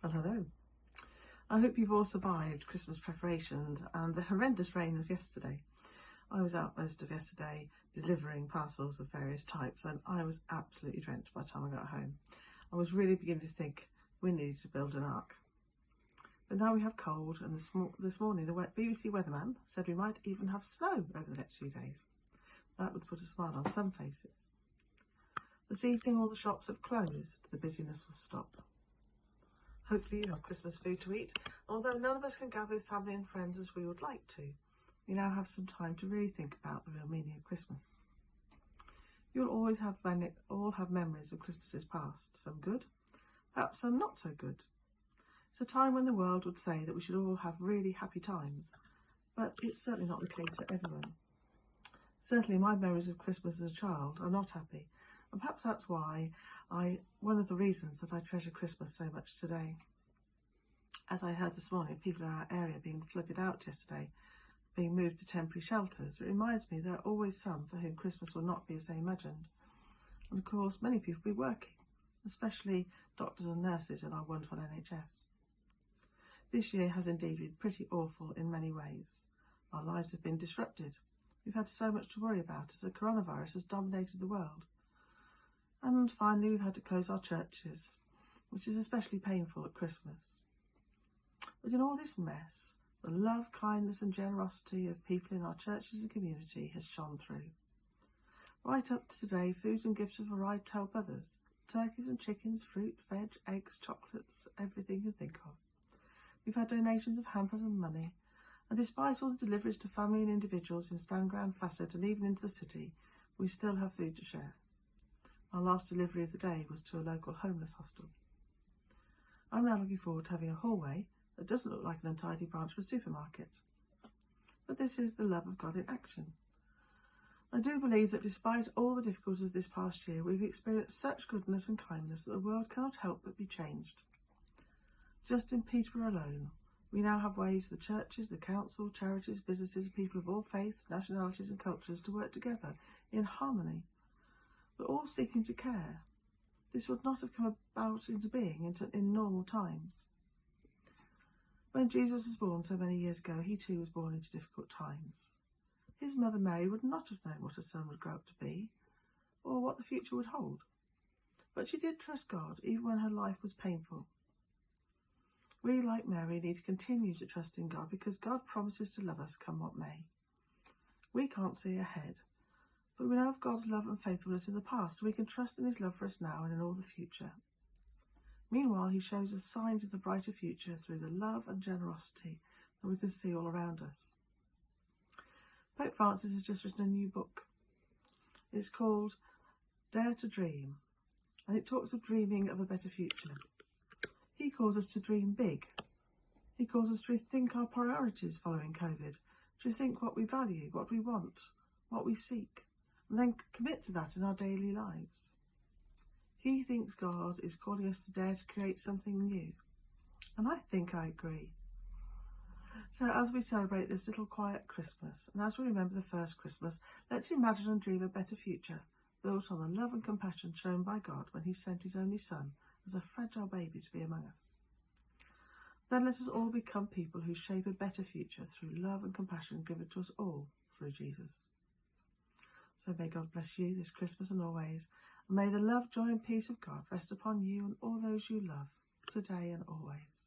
Well, hello. I hope you've all survived Christmas preparations and the horrendous rain of yesterday. I was out most of yesterday delivering parcels of various types and I was absolutely drenched by the time I got home. I was really beginning to think we needed to build an ark. But now we have cold, and this morning the BBC weatherman said we might even have snow over the next few days. That would put a smile on some faces. This evening all the shops have closed. The busyness will stop. Hopefully you have Christmas food to eat. Although none of us can gather with family and friends as we would like to, we now have some time to really think about the real meaning of Christmas. You'll always have memories of Christmases past, some good, perhaps some not so good. It's a time when the world would say that we should all have really happy times, but it's certainly not the case for everyone. Certainly my memories of Christmas as a child are not happy, and perhaps that's why one of the reasons that I treasure Christmas so much today. As I heard this morning, people in our area being flooded out yesterday, being moved to temporary shelters, it reminds me there are always some for whom Christmas will not be as they imagined. And of course, many people will be working, especially doctors and nurses in our wonderful NHS. This year has indeed been pretty awful in many ways. Our lives have been disrupted. We've had so much to worry about as the coronavirus has dominated the world. And finally, we've had to close our churches, which is especially painful at Christmas. But in all this mess, the love, kindness and generosity of people in our churches and community has shone through. Right up to today, food and gifts have arrived to help others. Turkeys and chickens, fruit, veg, eggs, chocolates, everything you think of. We've had donations of hampers and money, and despite all the deliveries to family and individuals in Stanground, Facet and even into the city, we still have food to share. Our last delivery of the day was to a local homeless hostel. I'm now looking forward to having a hallway that doesn't look like an untidy branch of a supermarket. But this is the love of God in action. I do believe that despite all the difficulties of this past year, we've experienced such goodness and kindness that the world cannot help but be changed. Just in Peterborough alone, we now have ways for the churches, the council, charities, businesses, people of all faiths, nationalities and cultures to work together in harmony. We're all seeking to care. This would not have come about into being in normal times. When Jesus was born so many years ago, he too was born into difficult times. His mother Mary would not have known what her son would grow up to be, or what the future would hold. But she did trust God, even when her life was painful. We, like Mary, need to continue to trust in God because God promises to love us come what may. We can't see ahead, but we know of God's love and faithfulness in the past, and we can trust in his love for us now and in all the future. Meanwhile, he shows us signs of the brighter future through the love and generosity that we can see all around us. Pope Francis has just written a new book. It's called Dare to Dream, and it talks of dreaming of a better future. He calls us to dream big. He calls us to rethink our priorities following COVID, to rethink what we value, what we want, what we seek, and then commit to that in our daily lives. He thinks God is calling us to dare to create something new, and I think I agree. So as we celebrate this little quiet Christmas, and as we remember the first Christmas, let's imagine and dream a better future, built on the love and compassion shown by God when he sent his only son as a fragile baby to be among us. Then let us all become people who shape a better future through love and compassion given to us all through Jesus. So may God bless you this Christmas and always, and may the love, joy and peace of God rest upon you and all those you love, today and always.